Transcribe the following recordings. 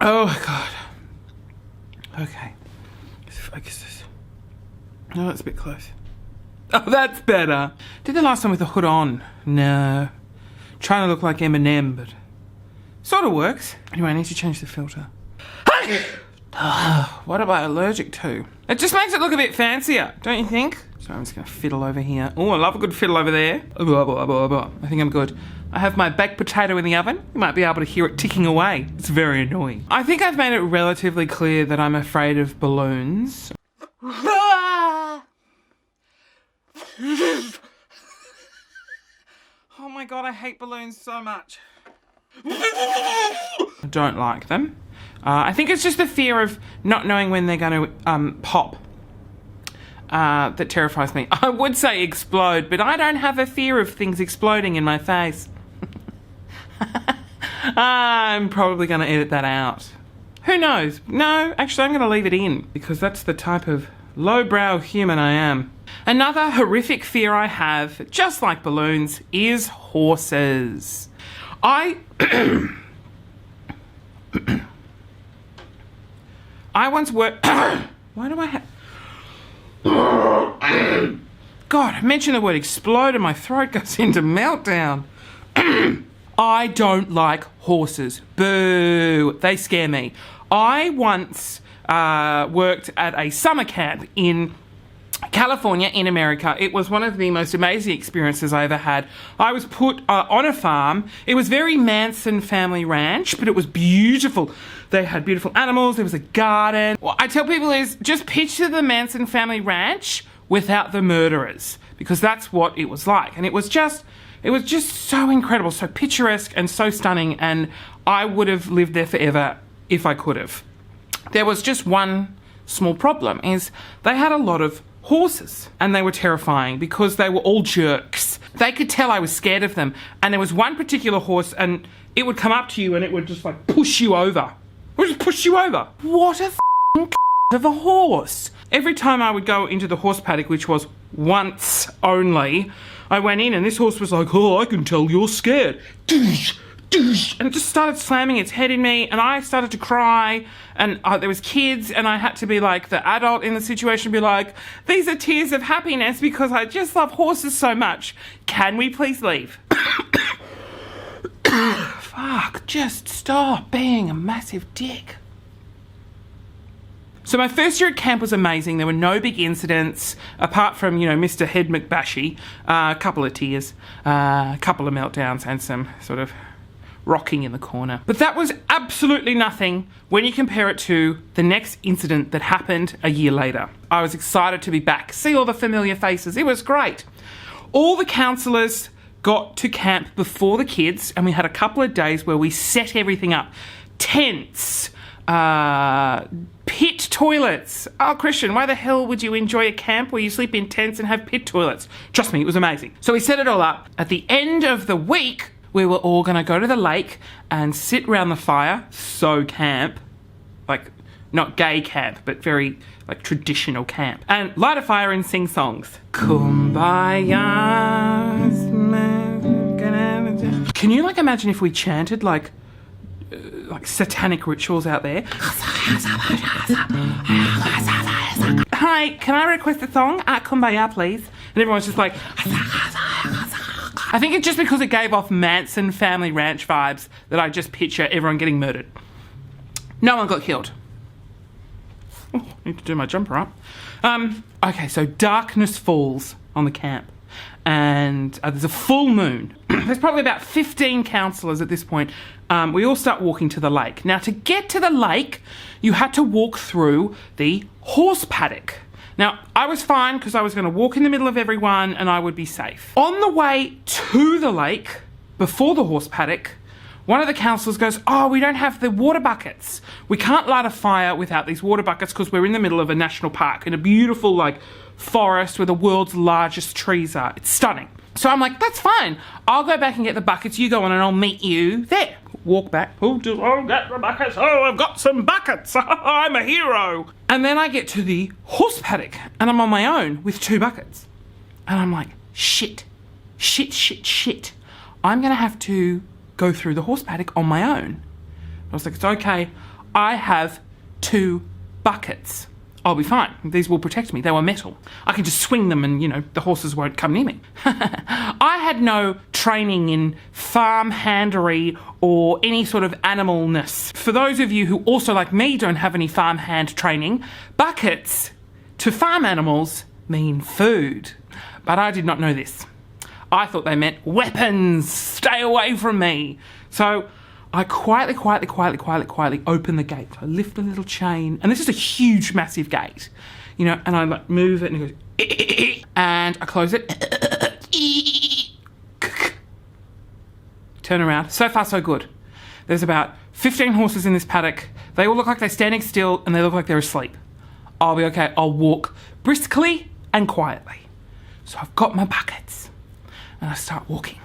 Oh, God. Okay. Let's focus this. No, that's a bit close. Oh, that's better. Did the last one with the hood on? No. Trying to look like Eminem, but sort of works. Anyway, I need to change the filter. What am I allergic to? It just makes it look a bit fancier, don't you think? So I'm just going to fiddle over here. Oh, I love a good fiddle over there. I think I'm good. I have my baked potato in the oven. You might be able to hear it ticking away. It's very annoying. I think I've made it relatively clear that I'm afraid of balloons. Oh my God, I hate balloons so much. I don't like them. I think it's just the fear of not knowing when they're going to pop that terrifies me. I would say explode, but I don't have a fear of things exploding in my face. I'm probably going to edit that out. Who knows? No, actually I'm going to leave it in because that's the type of lowbrow human I am. Another horrific fear I have, just like balloons, is horses. I once worked... Why do I have... God, mention the word explode and my throat goes into meltdown. I don't like horses. Boo. They scare me. I once worked at a summer camp in California in America. It was one of the most amazing experiences I ever had. I was put on a farm. It was very Manson family ranch, but it was beautiful. They had beautiful animals. There was a garden. What I tell people is just picture the Manson family ranch without the murderers, because that's what it was like. And it was just so incredible, so picturesque and so stunning. And I would have lived there forever if I could have. There was just one small problem, is they had a lot of horses and they were terrifying because they were all jerks. They could tell I was scared of them. And there was one particular horse and it would come up to you and it would just like push you over. It would just push you over. What a f***ing of a horse. Every time I would go into the horse paddock, which was once only, I went in and this horse was like, oh, I can tell you're scared. And it just started slamming its head in me and I started to cry and there was kids and I had to be like the adult in the situation, be like, these are tears of happiness because I just love horses so much. Can we please leave? Fuck, just stop being a massive dick. So my first year at camp was amazing. There were no big incidents, apart from, Mr. Head McBashy, a couple of tears, a couple of meltdowns and some sort of rocking in the corner. But that was absolutely nothing when you compare it to the next incident that happened a year later. I was excited to be back, see all the familiar faces. It was great. All the counsellors got to camp before the kids and we had a couple of days where we set everything up. Tents, pit toilets. Oh, Christian, why the hell would you enjoy a camp where you sleep in tents and have pit toilets? Trust me, it was amazing. So we set it all up. At the end of the week, we were all going to go to the lake and sit around the fire, so camp, like not gay camp, but very like traditional camp, and light a fire and sing songs. Kumbaya. Can you like imagine if we chanted like satanic rituals out there? Hi, can I request a song? Kumbaya, please. And everyone's just like... I think it's just because it gave off Manson family ranch vibes that I just picture everyone getting murdered. No one got killed. Oh, I need to do my jumper up. Okay, so darkness falls on the camp and there's a full moon. There's probably about 15 counsellors at this point. We all start walking to the lake. Now, to get to the lake, you had to walk through the horse paddock. Now, I was fine because I was going to walk in the middle of everyone and I would be safe. On the way to the lake, before the horse paddock, one of the counsellors goes, oh, we don't have the water buckets. We can't light a fire without these water buckets because we're in the middle of a national park in a beautiful, like, forest where the world's largest trees are. It's stunning. So I'm like, that's fine. I'll go back and get the buckets. You go on and I'll meet you there. Walk back. Oh, get the buckets. Oh, I've got some buckets. I'm a hero. And then I get to the horse paddock and I'm on my own with 2 buckets. And I'm like, shit. I'm going to have to go through the horse paddock on my own I was like, it's okay. I have 2 buckets. I'll be fine. These will protect me. They were metal. I can just swing them and, the horses won't come near me. I had no training in farm handery or any sort of animalness. For those of you who also, like me, don't have any farm hand training, buckets to farm animals mean food. But I did not know this. I thought they meant weapons. Stay away from me. So I quietly open the gate. I lift the little chain, and this is a huge, massive gate, and I like move it, and it goes, and I close it. Turn around. So far, so good. There's about 15 horses in this paddock. They all look like they're standing still, and they look like they're asleep. I'll be okay. I'll walk briskly and quietly. So I've got my buckets, and I start walking,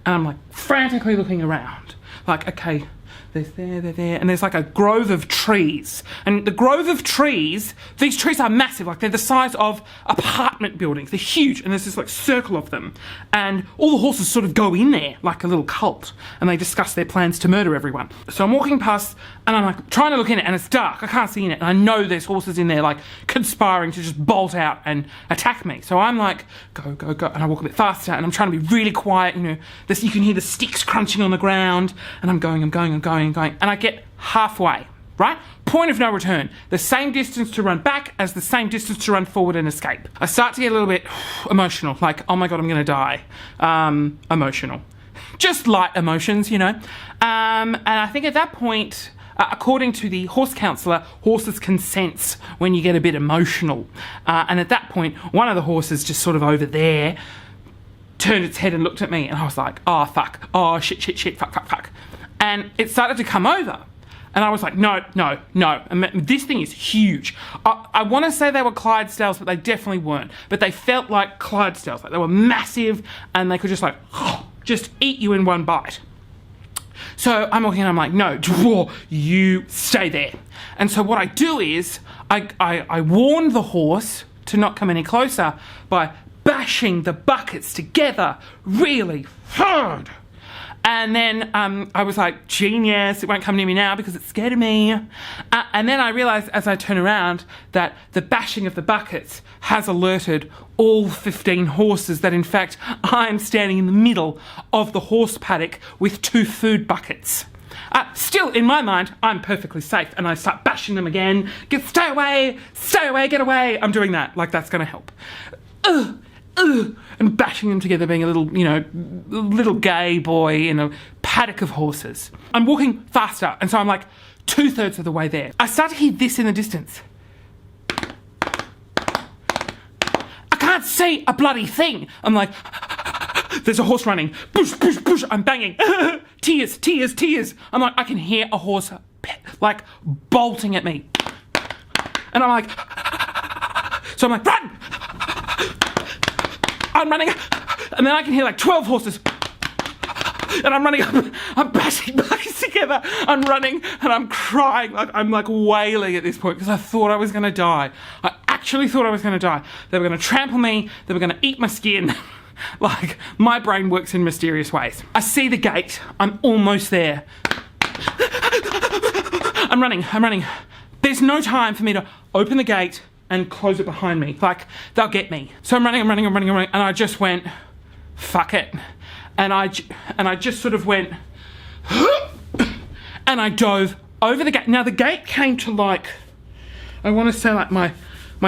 and I'm like frantically looking around. Like, okay, they're there, and there's like a grove of trees. And the grove of trees, these trees are massive, like they're the size of apartment buildings. They're huge, and there's this like circle of them. And all the horses sort of go in there like a little cult, and they discuss their plans to murder everyone. So I'm walking past, and I'm like trying to look in it, and it's dark, I can't see in it, and I know there's horses in there like conspiring to just bolt out and attack me. So I'm like, go, and I walk a bit faster, and I'm trying to be really quiet, you can hear the sticks crunching on the ground, and I'm going, and I get halfway, right? Point of no return. The same distance to run back as the same distance to run forward and escape. I start to get a little bit emotional, like, oh my God, I'm going to die. Emotional. Just light emotions, And I think at that point, according to the horse counsellor, horses can sense when you get a bit emotional. And at that point, one of the horses just sort of over there turned its head and looked at me, and I was like, oh, fuck. Oh, shit, fuck. And it started to come over. And I was like, no. And this thing is huge. I want to say they were Clydesdales, but they definitely weren't. But they felt like Clydesdales. Like they were massive, and they could just just eat you in one bite. So I'm walking and I'm like, no, you stay there. And so what I do is I warn the horse to not come any closer by bashing the buckets together really hard. And then I was like, genius, it won't come near me now because it's scared of me. And then I realised as I turn around that the bashing of the buckets has alerted all 15 horses that in fact I'm standing in the middle of the horse paddock with 2 food buckets. Still, in my mind, I'm perfectly safe, and I start bashing them again. Stay away, get away. I'm doing that, like that's going to help. And bashing them together, being a little, little gay boy in a paddock of horses. I'm walking faster, and so I'm like 2/3 of the way there. I start to hear this in the distance. I can't see a bloody thing. I'm like, there's a horse running. Push. I'm banging. Tears. I'm like, I can hear a horse like bolting at me. And I'm like, so I'm like, run! I'm running, and then I can hear like 12 horses, and I'm running up, I'm bashing buckets together, I'm running, and I'm crying, like I'm like wailing at this point, because I thought I was going to die. I actually thought I was going to die. They were going to trample me, they were going to eat my skin. Like, my brain works in mysterious ways. I see the gate, I'm almost there. I'm running. There's no time for me to open the gate and close it behind me. Like, they'll get me. So I'm running, and I just went, fuck it. And I just sort of went, and I dove over the gate. Now, the gate came to like, I want to say like my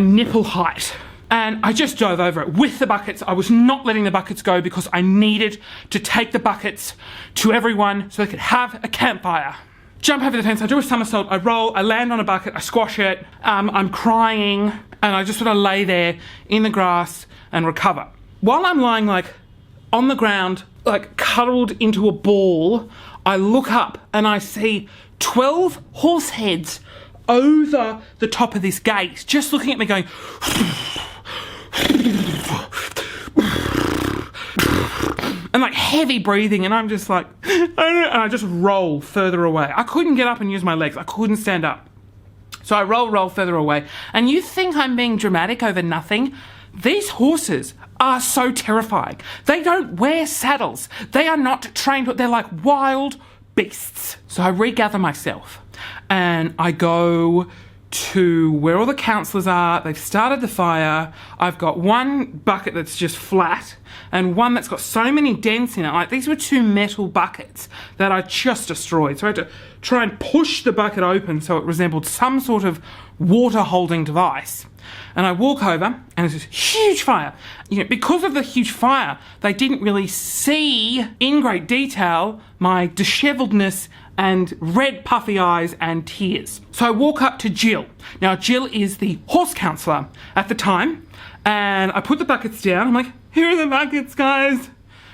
nipple height. And I just dove over it with the buckets. I was not letting the buckets go because I needed to take the buckets to everyone so they could have a campfire. Jump over the fence, I do a somersault, I roll, I land on a bucket, I squash it, I'm crying, and I just sort of lay there in the grass and recover. While I'm lying like on the ground, like cuddled into a ball, I look up and I see 12 horse heads over the top of this gate, just looking at me going, and like heavy breathing, and I'm just like, and I just roll further away. I couldn't get up and use my legs. I couldn't stand up. So I roll further away. And you think I'm being dramatic over nothing? These horses are so terrifying. They don't wear saddles. They are not trained. They're like wild beasts. So I regather myself and I go to where all the counsellors are. They've started the fire. I've got one bucket that's just flat and one that's got so many dents in it. Like, these were two metal buckets that I just destroyed. So I had to try and push the bucket open so it resembled some sort of water holding device. And I walk over and there's this huge fire. You know, because of the huge fire, they didn't really see in great detail my disheveledness and red puffy eyes and tears. So I walk up to Jill. Now, Jill is the horse counsellor at the time, and I put the buckets down. I'm like, here are the buckets, guys.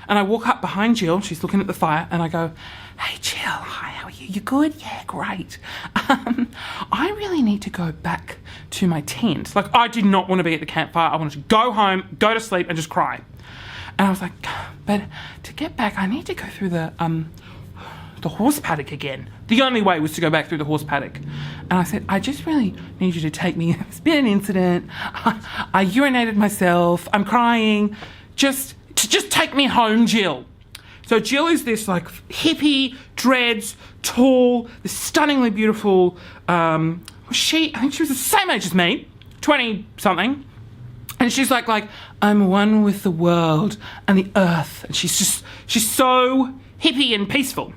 And I walk up behind Jill. She's looking at the fire, and I go, hey, Jill, hi, how are you? You good? Yeah, great. I really need to go back to my tent. Like, I did not want to be at the campfire. I wanted to go home, go to sleep, and just cry. And I was like, but to get back, I need to go through the horse paddock again. The only way was to go back through the horse paddock. And I said, I just really need you to take me. It's been an incident. I urinated myself. I'm crying. Just take me home, Jill. So Jill is this like hippie, dreads, tall, this stunningly beautiful, I think she was the same age as me, 20 something. And she's like, I'm one with the world and the earth. And she's so hippie and peaceful.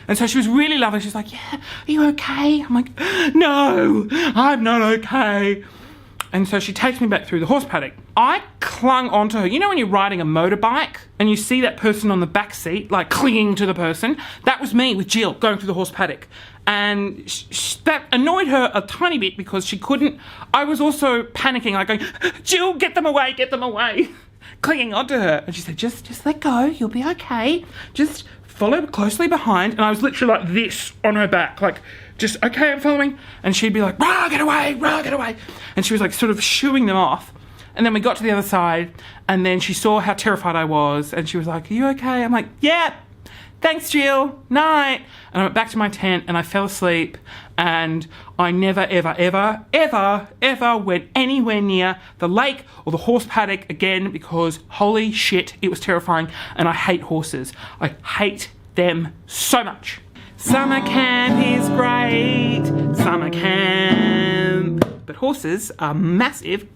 And so she was really lovely. She's like, yeah, are you okay? I'm like, no, I'm not okay. And so she takes me back through the horse paddock. I clung onto her. You know when you're riding a motorbike and you see that person on the back seat, like clinging to the person? That was me with Jill going through the horse paddock. And that annoyed her a tiny bit because she couldn't. I was also panicking, like going, Jill, get them away, clinging onto her. And she said, just let go, you'll be okay. Just follow closely behind. And I was literally like this on her back, like, just, okay, I'm following. And she'd be like, rah, get away. And she was like sort of shooing them off. And then we got to the other side and then she saw how terrified I was and she was like, are you okay? I'm like, yeah, thanks, Jill, night. And I went back to my tent and I fell asleep and I never, ever went anywhere near the lake or the horse paddock again because holy shit, it was terrifying and I hate horses. I hate them so much. Summer camp is great, summer camp. But horses are massive